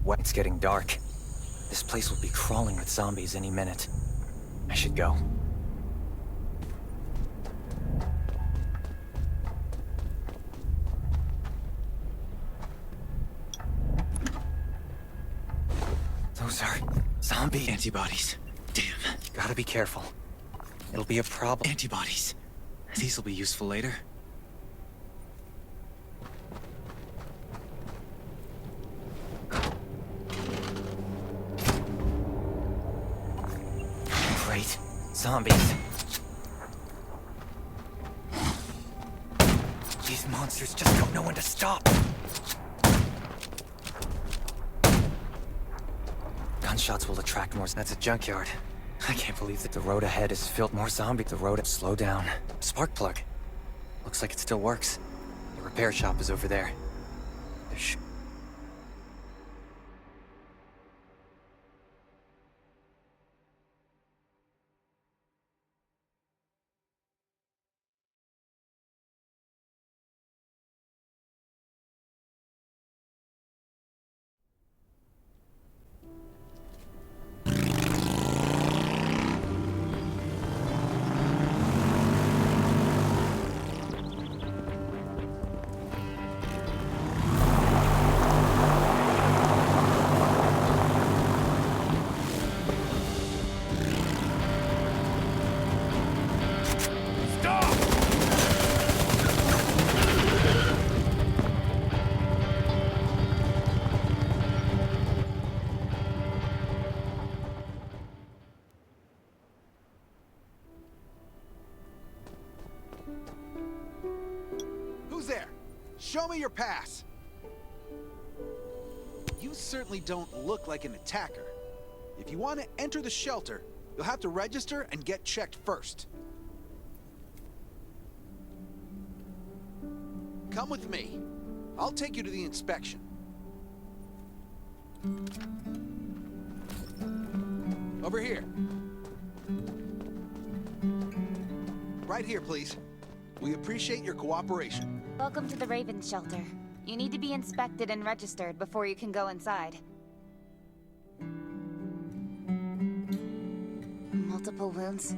It's getting dark. This place will be crawling with zombies any minute. I should go. Those are zombie Antibodies. Damn. Gotta be careful. It'll be a problem. Antibodies. These will be useful later. Great. Zombies. These monsters just don't know when to stop. Gunshots will attract more. That's a junkyard. I can't believe that the road ahead is filled more zombies. The road... Slow down. Spark plug. Looks like it still works. The repair shop is over there. Who's there? Show me your pass. You certainly don't look like an attacker. If you want to enter the shelter, you'll have to register and get checked first. Come with me. I'll take you to the inspection. Over here. Right here, please. We appreciate your cooperation. Welcome to the Raven Shelter. You need to be inspected and registered before you can go inside. Multiple wounds.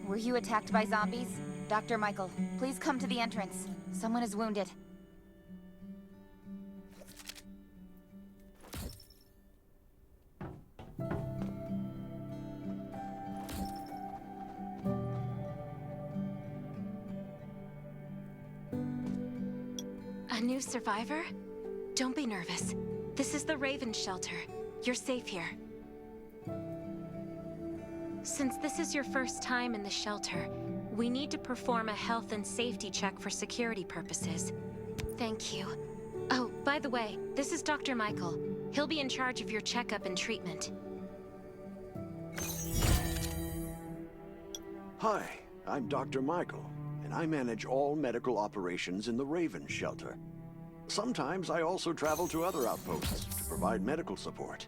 Were you attacked by zombies? Dr. Michael, please come to the entrance. Someone is wounded. A new survivor? Don't be nervous. This is the Raven Shelter. You're safe here. Since this is your first time in the shelter, we need to perform a health and safety check for security purposes. Thank you. Oh, by the way, this is Dr. Michael. He'll be in charge of your checkup and treatment. Hi, I'm Dr. Michael, and I manage all medical operations in the Raven Shelter. Sometimes I also travel to other outposts to provide medical support.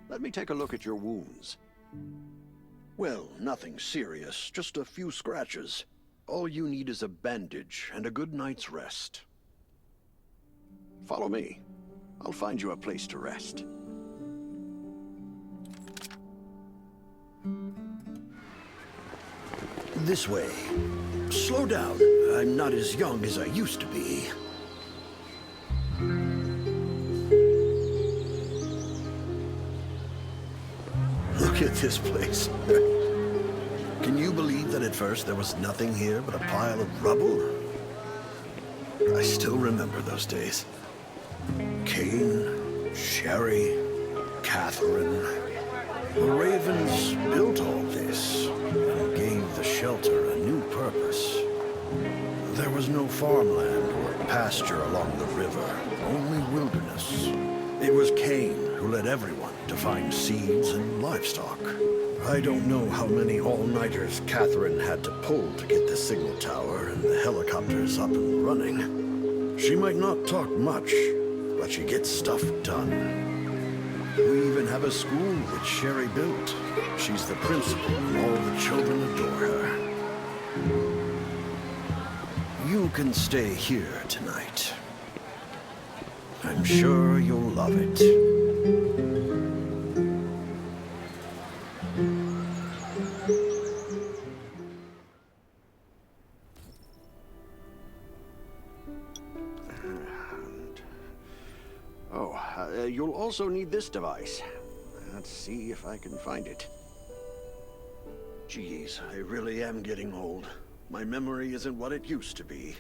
Let me take a look at your wounds. Well, nothing serious, just a few scratches. All you need is a bandage and a good night's rest. Follow me. I'll find you a place to rest. This way. Slow down. I'm not as young as I used to be. Look at this place. Can you believe that at first there was nothing here but a pile of rubble? I still remember those days. Kane, Sherry, Catherine. The Ravens built all this and gave the shelter a new purpose. There was no farmland or pasture along the river, only wilderness. It was Kane who led everyone to find seeds and livestock. I don't know how many all-nighters Catherine had to pull to get the signal tower and the helicopters up and running. She might not talk much, but she gets stuff done. We even have a school which Sherry built. She's the principal, and all the children adore her. You can stay here tonight. I'm sure you'll love it. And... Oh, you'll also need this device. Let's see if I can find it. Geez, I really am getting old. My memory isn't what it used to be.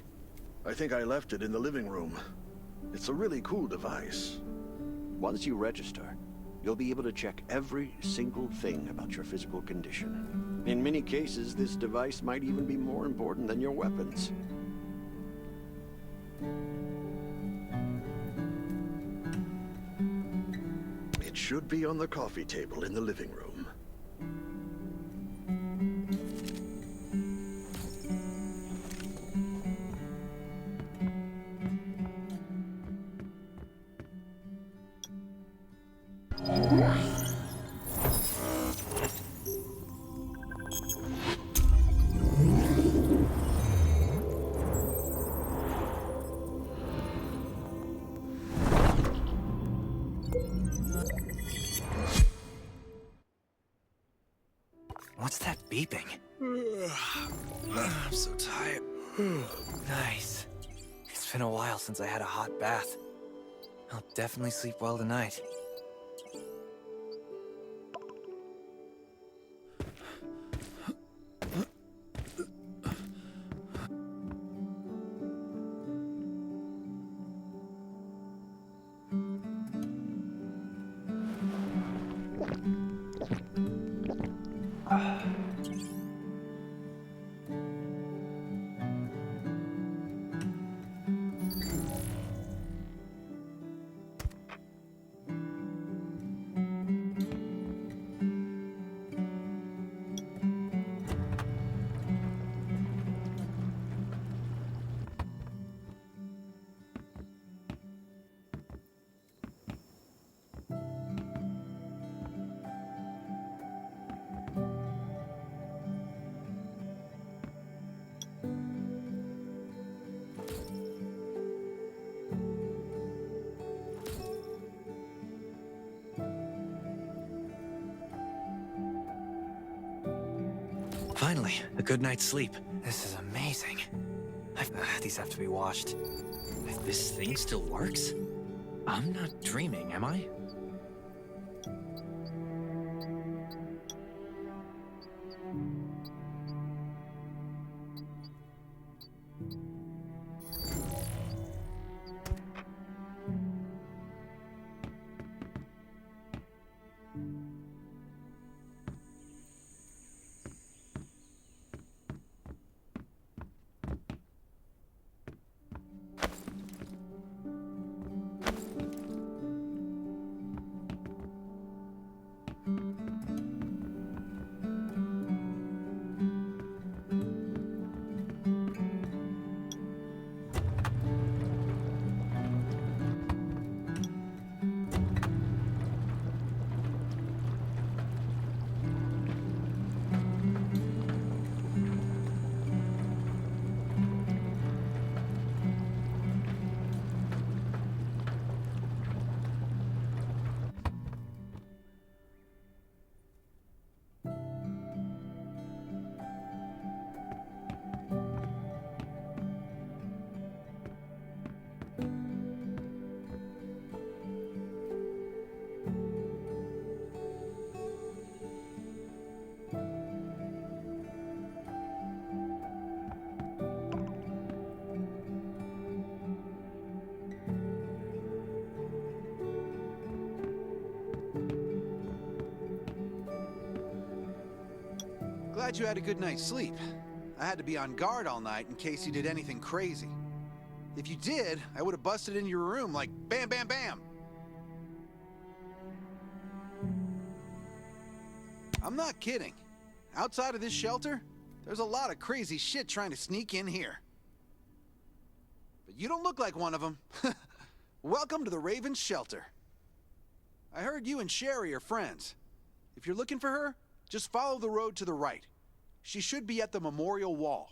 I think I left it in the living room. It's a really cool device. Once you register, you'll be able to check every single thing about your physical condition. In many cases, this device might even be more important than your weapons. It should be on the coffee table in the living room. What's that beeping? I'm so tired. Nice. It's been a while since I had a hot bath. I'll definitely sleep well tonight. Finally, a good night's sleep. This is amazing. These have to be washed. If this thing still works? I'm not dreaming, am I? Glad you had a good night's sleep. I had to be on guard all night in case you did anything crazy. If you did, I would have busted into your room like bam, bam, bam. I'm not kidding. Outside of this shelter, there's a lot of crazy shit trying to sneak in here. But you don't look like one of them. Welcome to the Raven's shelter. I heard you and Sherry are friends. If you're looking for her, just follow the road to the right. She should be at the memorial wall.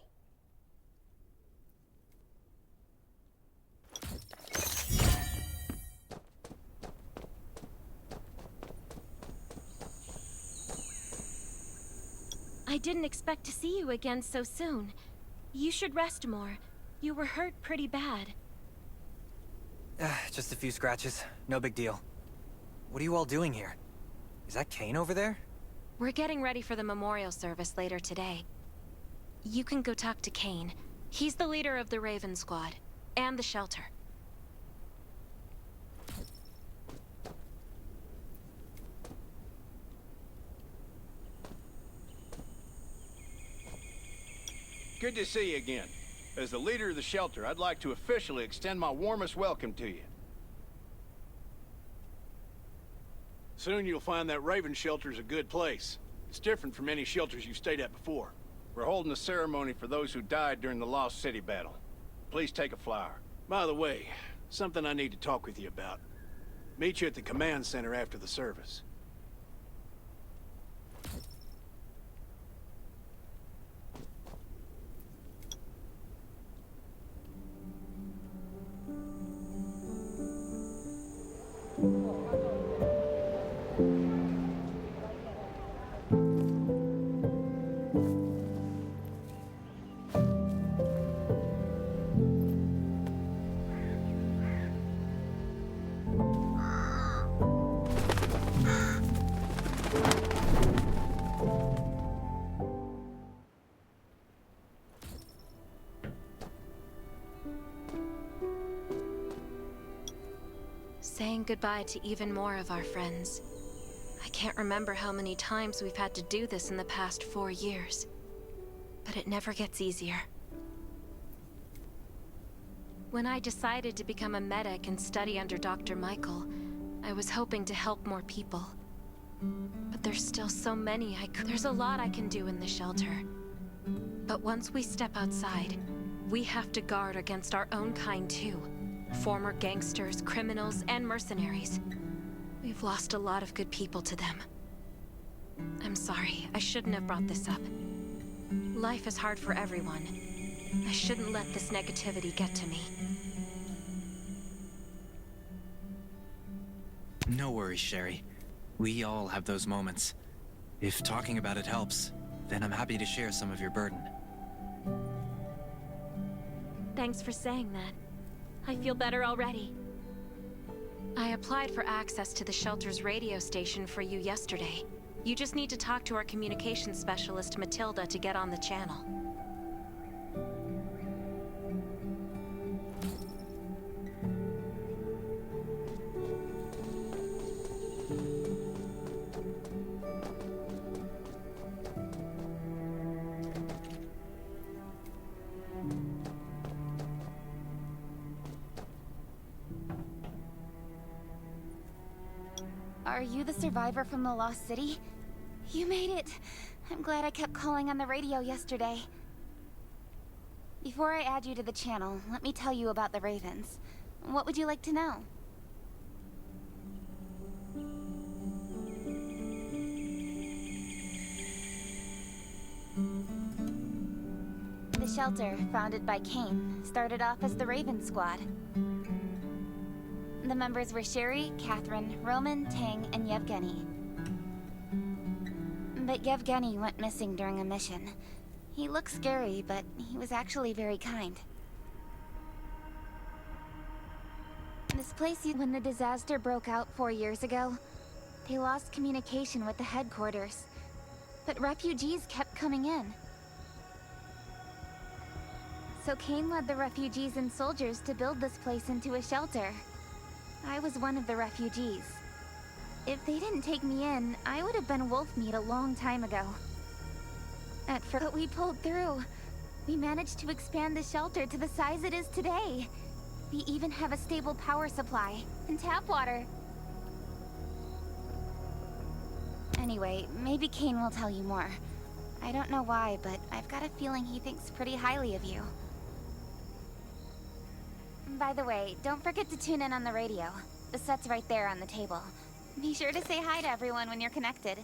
I didn't expect to see you again so soon. You should rest more. You were hurt pretty bad. Just a few scratches. No big deal. What are you all doing here? Is that Kane over there? We're getting ready for the memorial service later today. You can go talk to Kane. He's the leader of the Raven Squad, and the shelter. Good to see you again. As the leader of the shelter, I'd like to officially extend my warmest welcome to you. Soon you'll find that Raven shelter's a good place. It's different from any shelters you've stayed at before. We're holding a ceremony for those who died during the Lost City battle. Please take a flower. By the way, something I need to talk with you about. Meet you at the command center after the service. Saying goodbye to even more of our friends. I can't remember how many times we've had to do this in the past 4 years. But it never gets easier. When I decided to become a medic and study under Dr. Michael, I was hoping to help more people. But there's still so many There's a lot I can do in the shelter. But once we step outside, we have to guard against our own kind too. Former gangsters, criminals, and mercenaries. We've lost a lot of good people to them. I'm sorry, I shouldn't have brought this up. Life is hard for everyone. I shouldn't let this negativity get to me. No worries, Sherry. We all have those moments. If talking about it helps, then I'm happy to share some of your burden. Thanks for saying that. I feel better already. I applied for access to the shelter's radio station for you yesterday. You just need to talk to our communications specialist, Matilda, to get on the channel. Are you the survivor from the Lost City? You made it! I'm glad I kept calling on the radio yesterday. Before I add you to the channel, let me tell you about the Ravens. What would you like to know? The shelter, founded by Kane, started off as the Raven Squad. The members were Sherry, Catherine, Roman, Tang, and Yevgeny. But Yevgeny went missing during a mission. He looked scary, but he was actually very kind. This place, when the disaster broke out 4 years ago, they lost communication with the headquarters. But refugees kept coming in. So Kane led the refugees and soldiers to build this place into a shelter. I was one of the refugees. If they didn't take me in, I would have been wolf meat a long time ago. But we pulled through. We managed to expand the shelter to the size it is today. We even have a stable power supply and tap water. Anyway, maybe Kane will tell you more. I don't know why, but I've got a feeling he thinks pretty highly of you. By the way, don't forget to tune in on the radio. The set's right there on the table. Be sure to say hi to everyone when you're connected.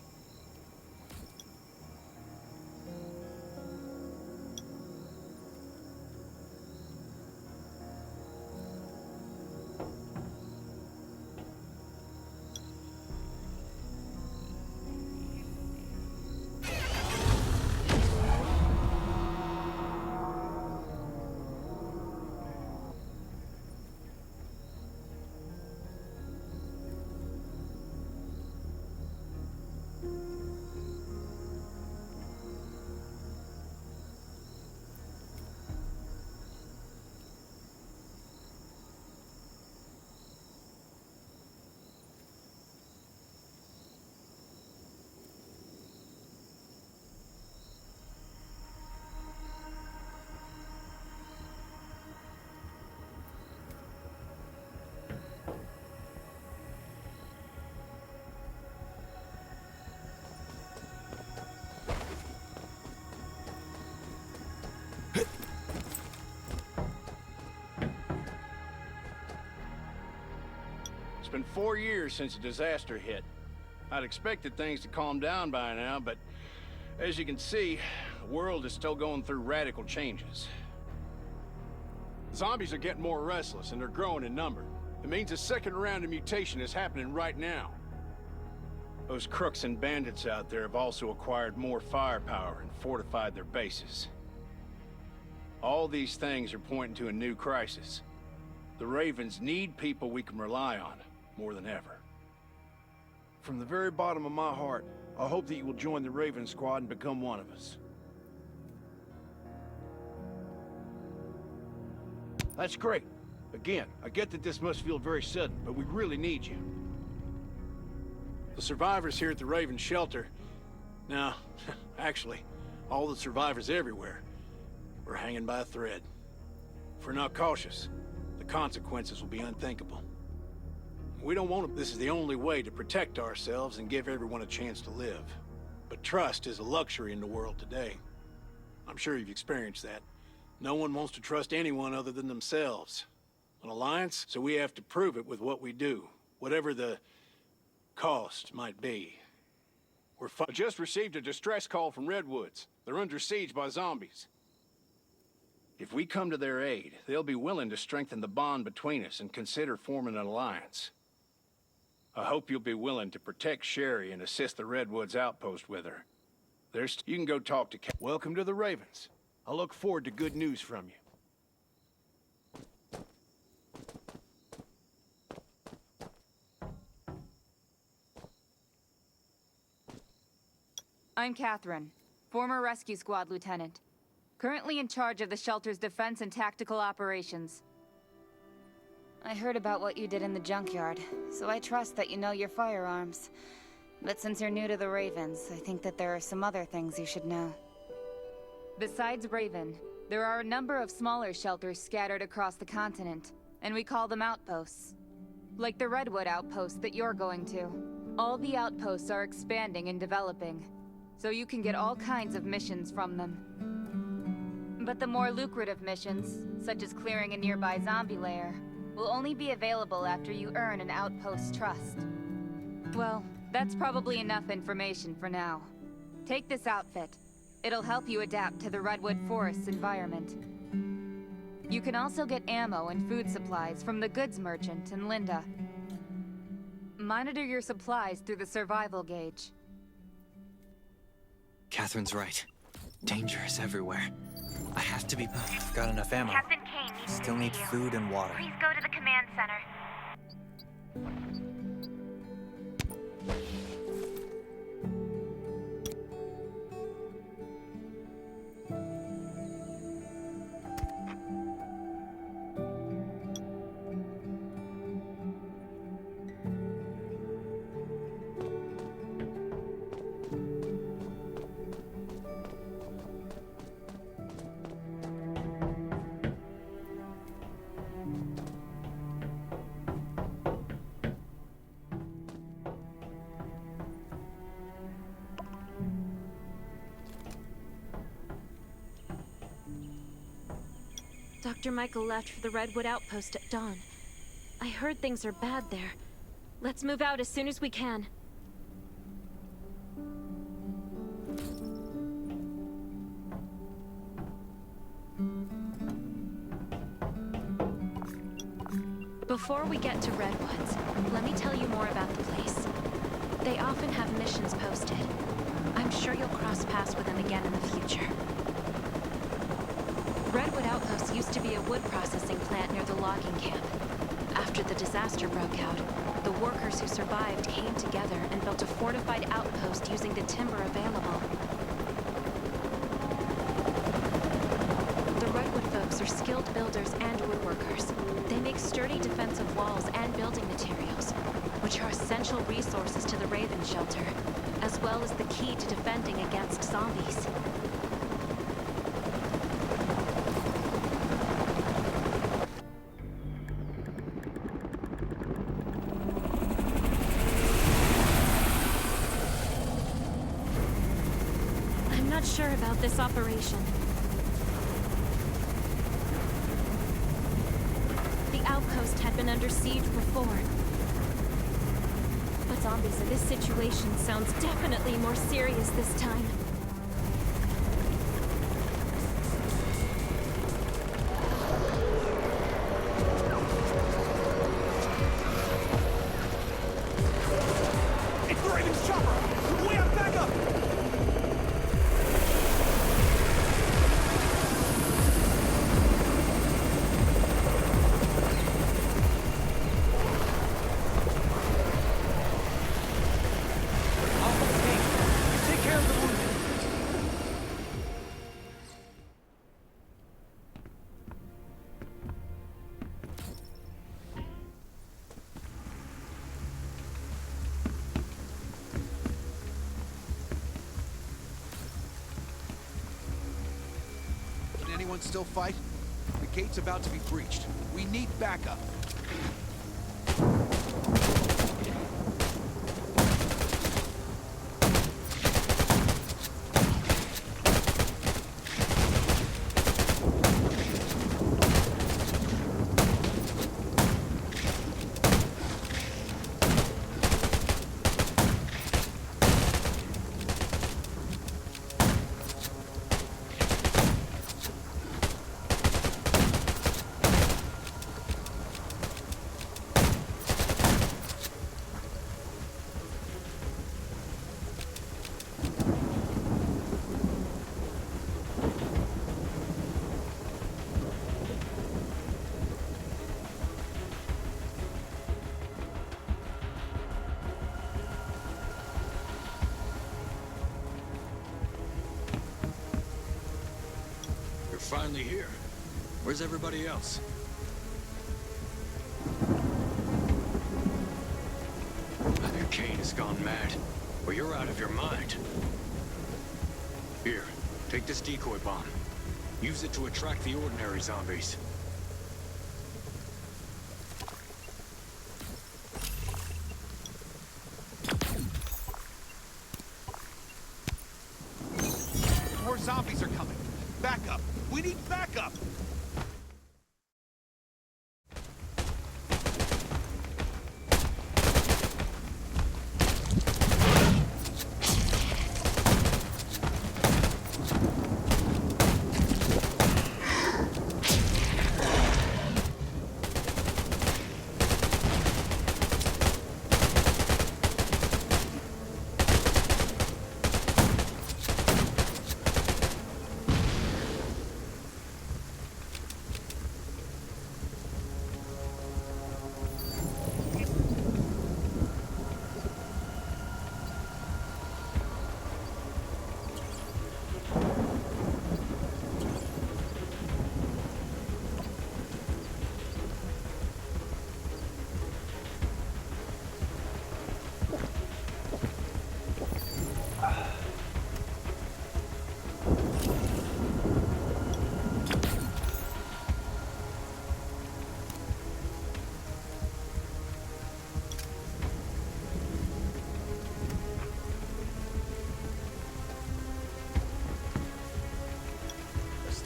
It's been 4 years since the disaster hit. I'd expected things to calm down by now, but as you can see, the world is still going through radical changes. Zombies are getting more restless, and they're growing in number. It means a second round of mutation is happening right now. Those crooks and bandits out there have also acquired more firepower and fortified their bases. All these things are pointing to a new crisis. The Ravens need people we can rely on, more than ever. From the very bottom of my heart, I hope that you will join the Raven Squad and become one of us. That's great. Again, I get that this must feel very sudden, but we really need you. The survivors here at the Raven Shelter... No, actually, all the survivors everywhere, we're hanging by a thread. If we're not cautious, the consequences will be unthinkable. We don't want to... This is the only way to protect ourselves and give everyone a chance to live. But trust is a luxury in the world today. I'm sure you've experienced that. No one wants to trust anyone other than themselves. An alliance, so we have to prove it with what we do, whatever the cost might be. I just received a distress call from Redwoods. They're under siege by zombies. If we come to their aid, they'll be willing to strengthen the bond between us and consider forming an alliance. I hope you'll be willing to protect Sherry and assist the Redwoods outpost with her. You can go talk to... Welcome to the Ravens. I look forward to good news from you. I'm Catherine, former rescue squad lieutenant. Currently in charge of the shelter's defense and tactical operations. I heard about what you did in the junkyard, so I trust that you know your firearms. But since you're new to the Ravens, I think that there are some other things you should know. Besides Raven, there are a number of smaller shelters scattered across the continent, and we call them outposts. Like the Redwood outpost that you're going to. All the outposts are expanding and developing, so you can get all kinds of missions from them. But the more lucrative missions, such as clearing a nearby zombie lair, will only be available after you earn an outpost's trust. Well, that's probably enough information for now. Take this outfit. It'll help you adapt to the Redwood Forest's environment. You can also get ammo and food supplies from the goods merchant in Linda. Monitor your supplies through the survival gauge. Catherine's right. Danger is everywhere. I have to be... I've got enough ammo. Captain Kane needs to Still need see you. food and water. Please go to the command center. Dr. Michael left for the Redwood outpost at dawn. I heard things are bad there. Let's move out as soon as we can. Before we get to Redwoods, let me tell you more about the place. They often have missions posted. I'm sure you'll cross paths with them again in the future. Redwood Outpost used to be a wood processing plant near the logging camp. After the disaster broke out, the workers who survived came together and built a fortified outpost using the timber available. The Redwood folks are skilled builders and woodworkers. They make sturdy defensive walls and building materials, which are essential resources to the Raven Shelter, as well as the key to defending against zombies. I'm not sure about this operation. The outpost had been under siege before. more zombies, and this situation sounds definitely more serious this time. It's the Raven's chopper! We have backup! Take care of the wounded. Can anyone still fight? The gate's about to be breached. We need backup. You're finally here. Where's everybody else? Either Kane has gone mad, or you're out of your mind. Here, take this decoy bomb. Use it to attract the ordinary zombies. More zombies are coming. Backup. We need backup.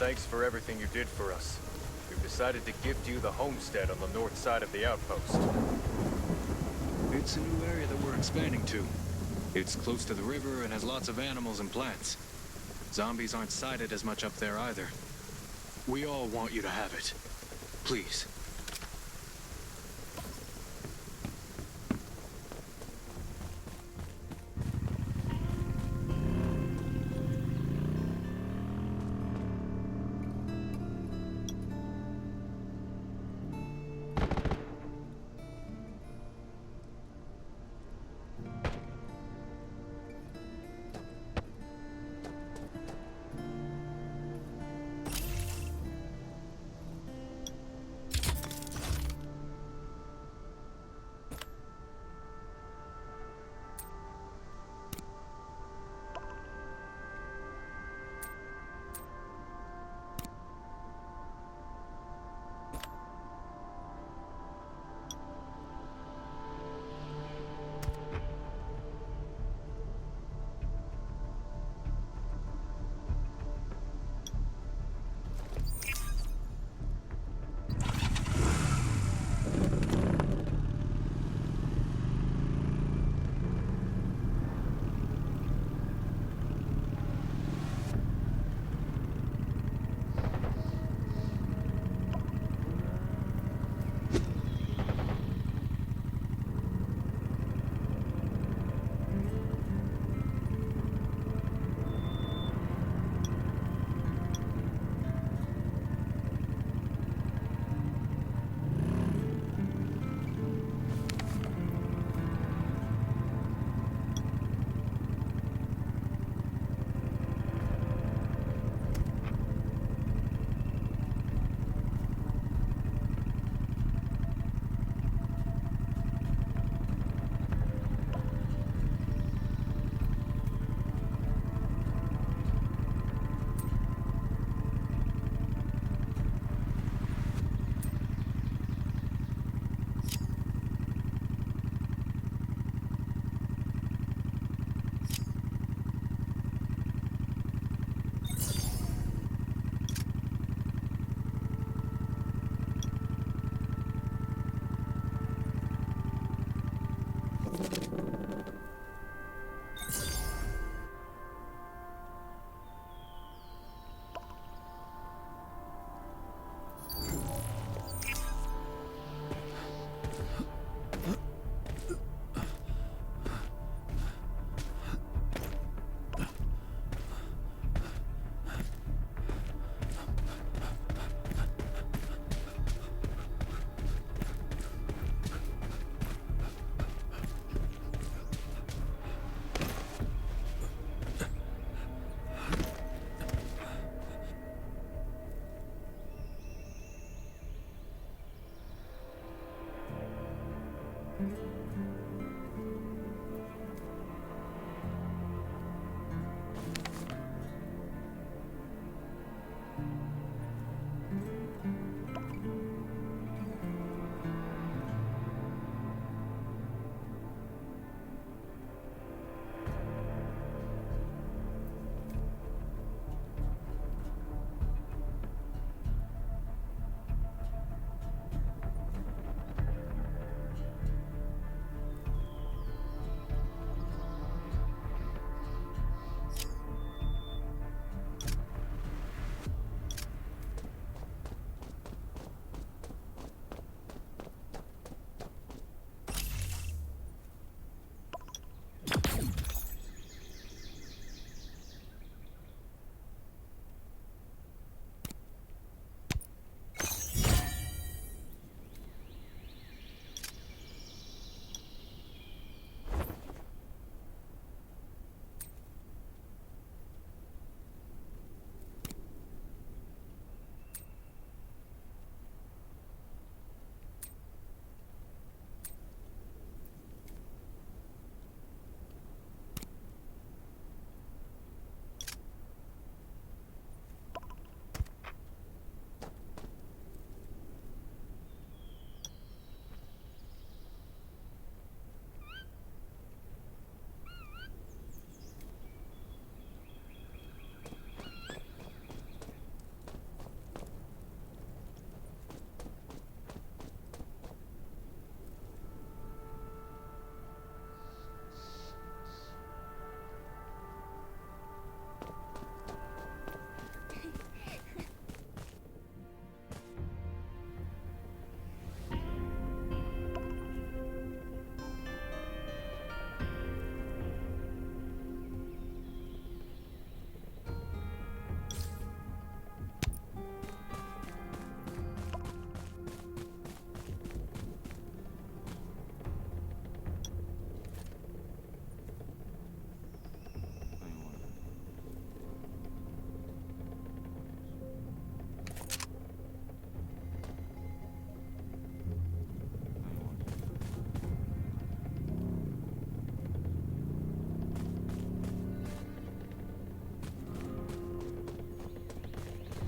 Thanks for everything you did for us. We've decided to gift you the homestead on the north side of the outpost. It's a new area that we're expanding to. It's close to the river and has lots of animals and plants. Zombies aren't sighted as much up there either. We all want you to have it. Please.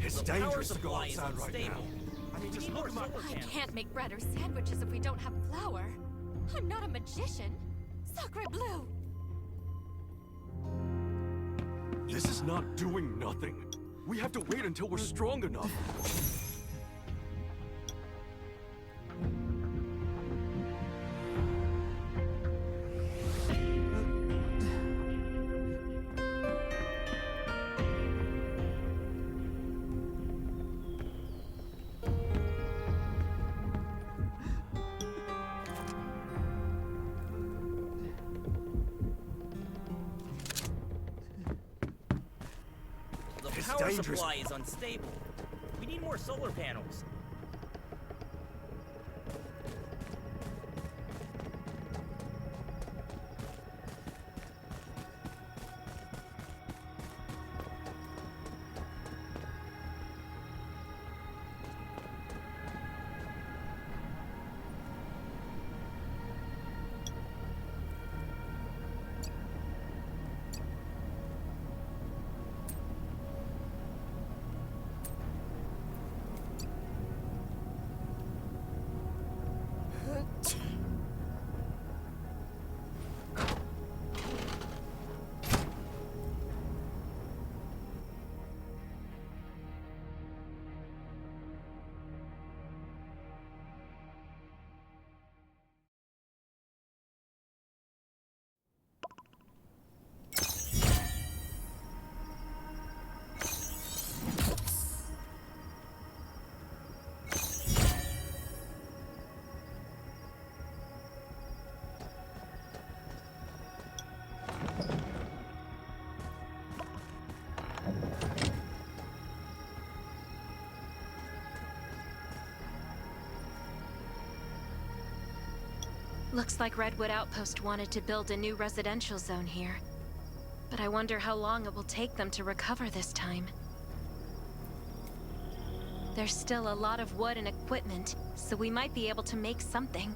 It's dangerous to go outside right now. I mean, just look at my... I can't make bread or sandwiches if we don't have flour. I'm not a magician. Sacre bleu! This is not doing nothing. We have to wait until we're strong enough. The power supply is unstable. We need more solar panels. Looks like Redwood Outpost wanted to build a new residential zone here. But I wonder how long it will take them to recover this time. There's still a lot of wood and equipment, so we might be able to make something.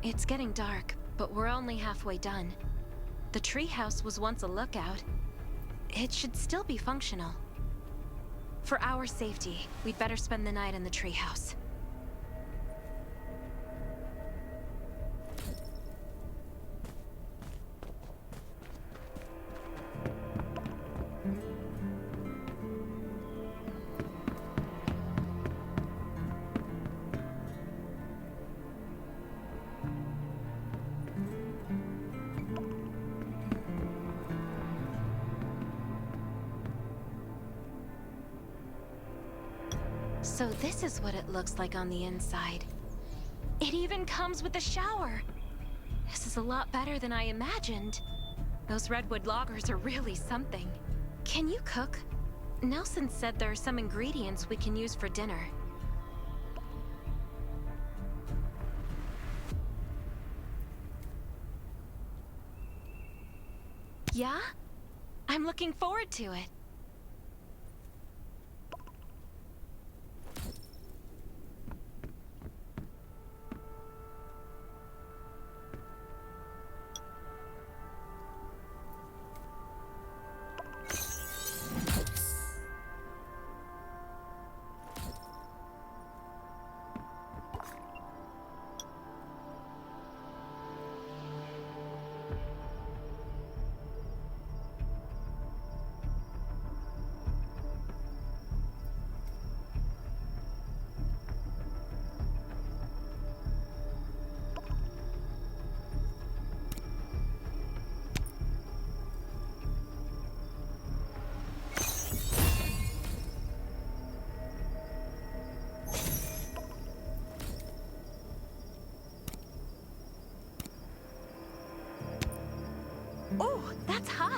It's getting dark, but we're only halfway done. The treehouse was once a lookout. It should still be functional. For our safety, we'd better spend the night in the treehouse. So this is what it looks like on the inside. It even comes with a shower! This is a lot better than I imagined. Those redwood loggers are really something. Can you cook? Nelson said there are some ingredients we can use for dinner. Yeah? I'm looking forward to it.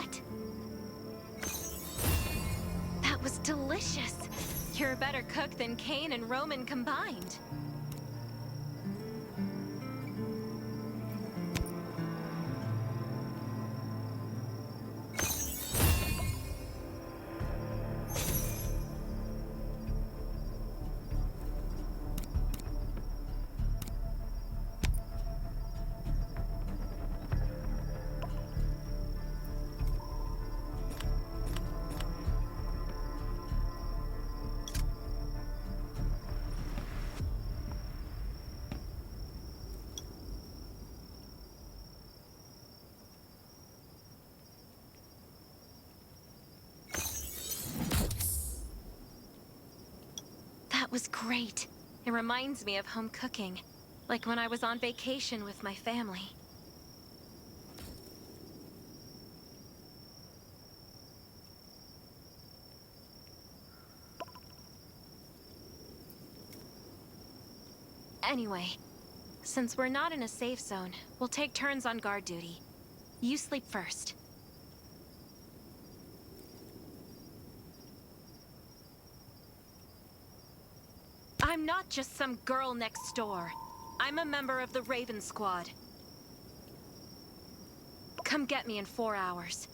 that? That was delicious. You're a better cook than Kane and Roman combined. That was great. It reminds me of home cooking, like when I was on vacation with my family. Anyway, since we're not in a safe zone, we'll take turns on guard duty. You sleep first. I'm not just some girl next door. I'm a member of the Raven Squad. Come get me in 4 hours.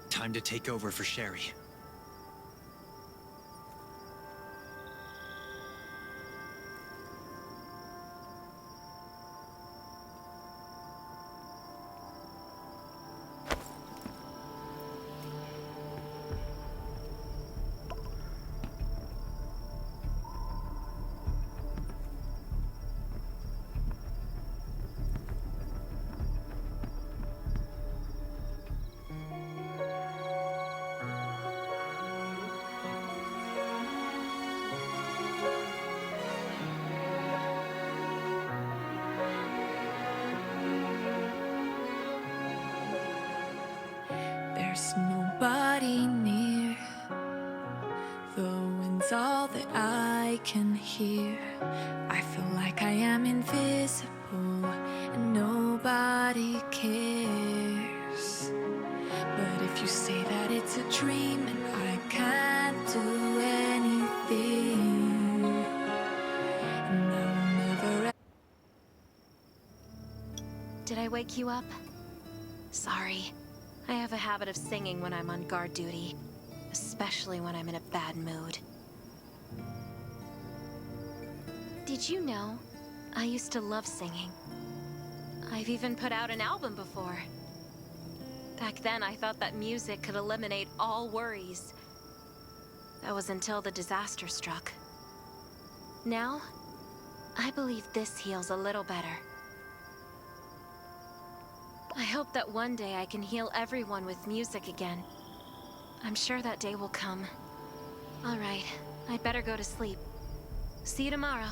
Time to take over for Sherry. There's nobody near. The wind's all that I can hear. I feel like I am invisible and nobody cares. But if you say that it's a dream and I can't do anything, and I'll never. Did I wake you up? Sorry. I have a habit of singing when I'm on guard duty, especially when I'm in a bad mood. Did you know? I used to love singing. I've even put out an album before. Back then, I thought that music could eliminate all worries. That was until the disaster struck. Now, I believe this heals a little better. I hope that one day I can heal everyone with music again. I'm sure that day will come. All right, I'd better go to sleep. See you tomorrow.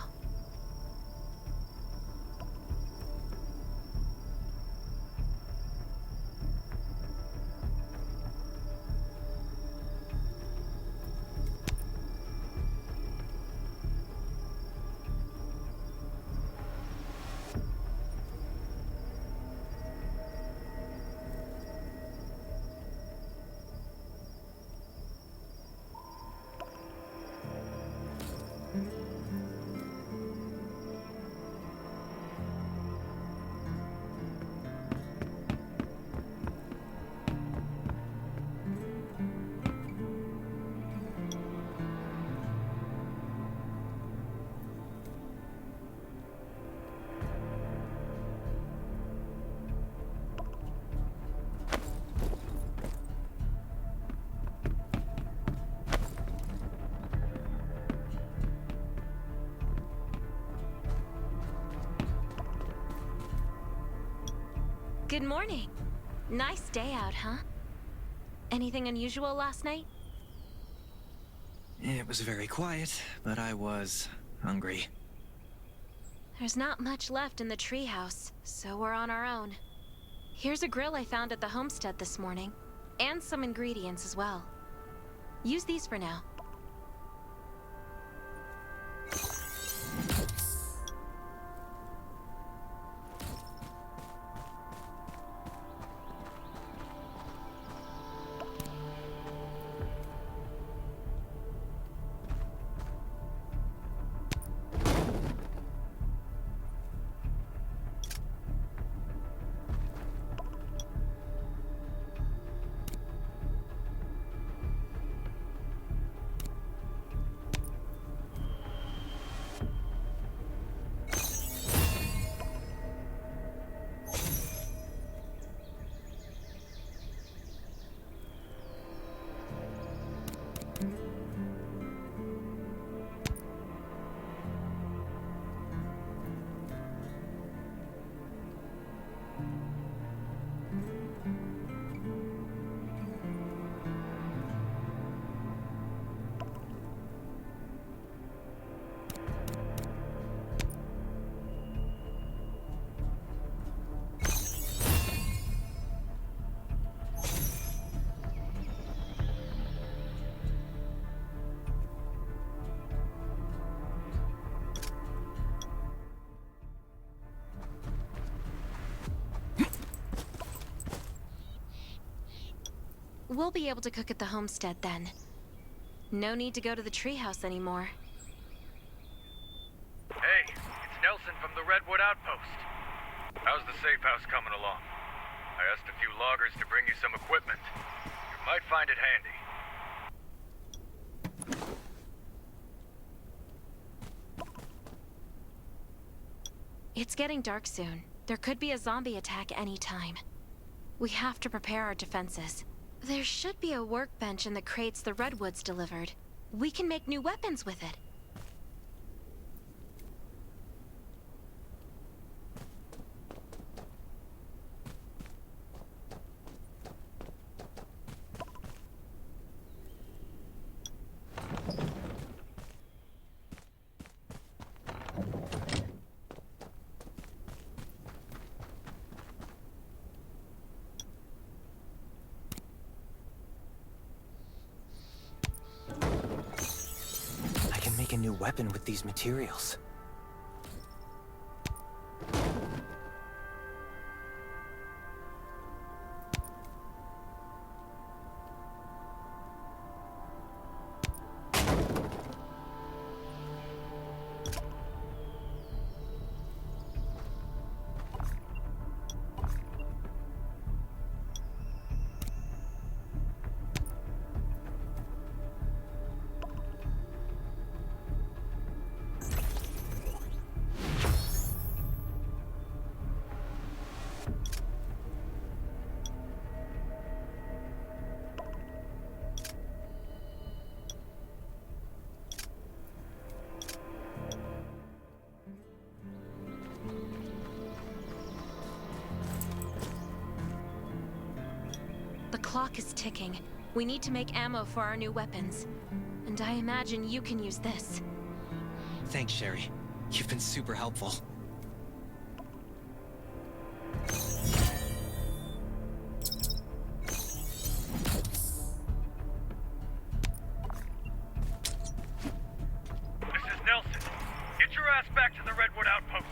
Good morning. Nice day out, huh? Anything unusual last night? It was very quiet, but I was hungry. There's not much left in the treehouse, so we're on our own. Here's a grill I found at the homestead this morning, and some ingredients as well. Use these for now. We'll be able to cook at the homestead then. No need to go to the treehouse anymore. Hey, it's Nelson from the Redwood Outpost. How's the safe house coming along? I asked a few loggers to bring you some equipment. You might find it handy. It's getting dark soon. There could be a zombie attack anytime. We have to prepare our defenses. There should be a workbench in the crates the Redwoods delivered. We can make new weapons with it. Make a new weapon with these materials. The clock is ticking. We need to make ammo for our new weapons. And I imagine you can use this. Thanks, Sherry. You've been super helpful. This is Nelson. Get your ass back to the Redwood Outpost.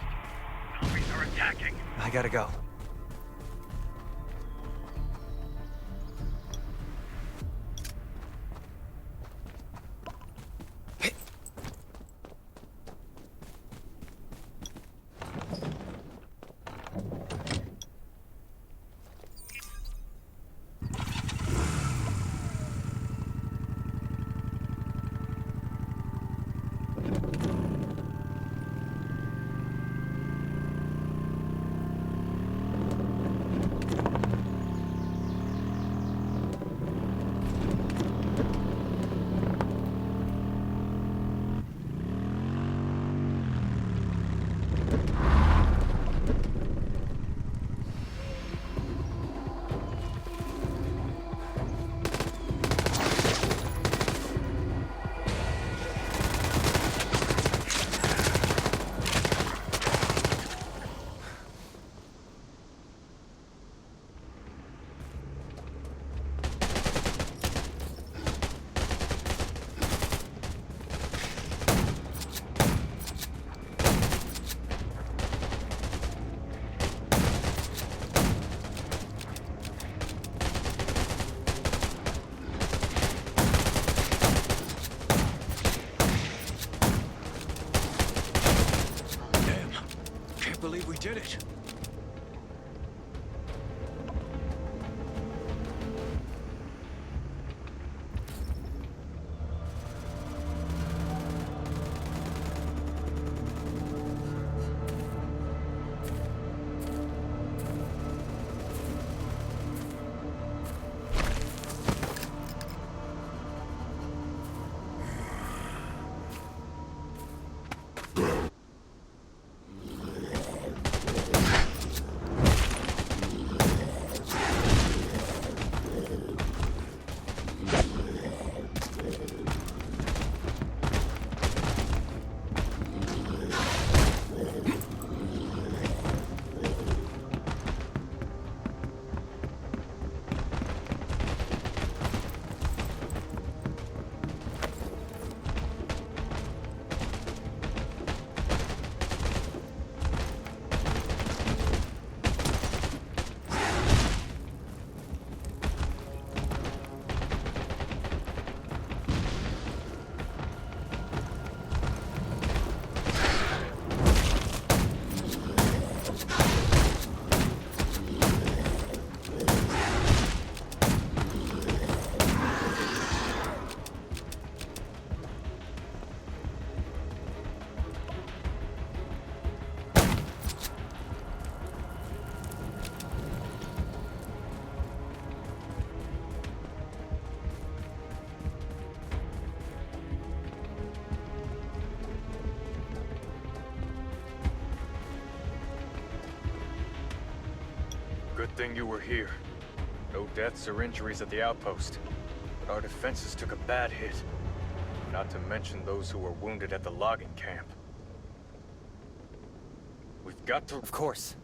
Zombies are attacking. I gotta go. it. Good thing you were here. No deaths or injuries at the outpost. But our defenses took a bad hit. Not to mention those who were wounded at the logging camp. We've got to... Of course.